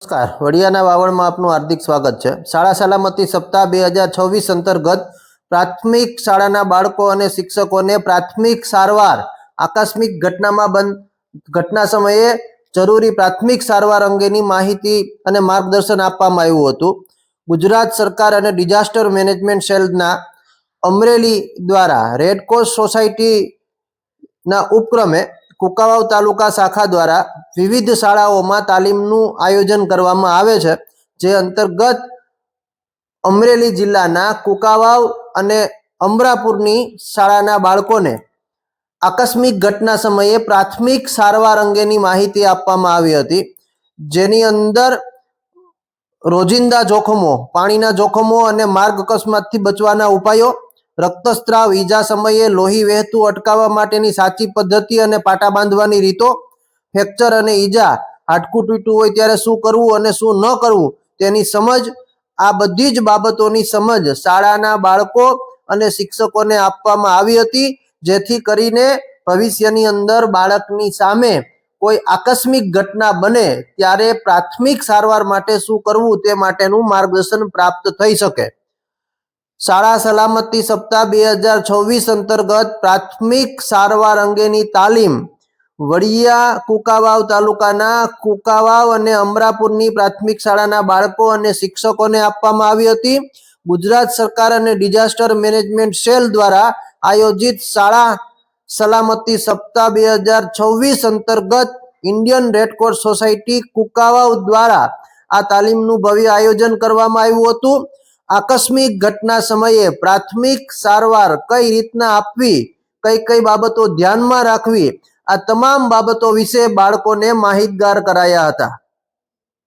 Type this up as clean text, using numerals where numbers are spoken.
નમસ્કાર, વડિયાના વાવડમાં આપનું હાર્દિક સ્વાગત છે। શાળા સલામતી સપ્તાહ 2026 અંતર્ગત પ્રાથમિક શાળાના બાળકો અને શિક્ષકોને પ્રાથમિક સારવાર આકસ્મિક ઘટના સમયે જરૂરી પ્રાથમિક સારવાર અંગેની માહિતી અને માર્ગદર્શન આપવામાં આવ્યું હતું। ગુજરાત સરકાર અને ડિઝાસ્ટર મેનેજમેન્ટ સેલના અમરેલી દ્વારા રેડક્રોસ સોસાયટીના ઉપક્રમે કુંકાવાવ તાલુકા શાખા દ્વારા વિવિધ શાળાઓમાં તાલીમનું આયોજન કરવામાં આવે છે, જે અંતર્ગત અમરેલી જિલ્લાના કુંકાવાવ અને અમરાપુરની શાળાના બાળકોને આકસ્મિક ઘટના સમયે પ્રાથમિક સારવાર અંગેની માહિતી આપવામાં આવી હતી, જેની અંદર રોજિંદા જોખમો, પાણીના જોખમો અને માર્ગ અકસ્માતથી બચવાના ઉપાયો, રક્તસ્રાવ, ઈજા સમયે લોહી વહેતું અટકાવવા માટેની સાચી પદ્ધતિ અને પાટા બાંધવાની રીતો, ફ્રેક્ચર અને ઈજા, હાડકું તૂટ્યું હોય ત્યારે શું કરવું અને શું ન કરવું તેની સમજ, આ બધી જ બાબતોની સમજ શાળાના બાળકો અને શિક્ષકોને આપવામાં આવી હતી, જેથી કરીને ભવિષ્યની અંદર બાળકની સામે કોઈ આકસ્મિક ઘટના બને ત્યારે પ્રાથમિક સારવાર માટે શું કરવું તે માટેનું માર્ગદર્શન પ્રાપ્ત થઈ શકે। શાળા સલામતી સપ્તાહ 2026 અંતર્ગત પ્રાથમિક સારવાર અંગેની તાલીમ વડિયા કુંકાવાવ તાલુકાના કુંકાવાવ અને અમરાપુરની પ્રાથમિક શાળાના બાળકો અને શિક્ષકોને આપવામાં આવી હતી। ગુજરાત સરકાર અને ડિઝાસ્ટર મેનેજમેન્ટ સેલ દ્વારા આયોજિત શાળા સલામતી સપ્તાહ 2026 અંતર્ગત ઇન્ડિયન રેડક્રોસ સોસાયટી કુંકાવાવ દ્વારા આ તાલીમનું ભવ્ય આયોજન કરવામાં આવ્યું હતું। આકસ્મિક ઘટના સમયે પ્રાથમિક સારવાર કઈ રીતના આપવી, કઈ કઈ બાબતો ધ્યાનમાં રાખવી, આ તમામ બાબતો વિશે બાળકોને માહિતગાર કરાયા હતા।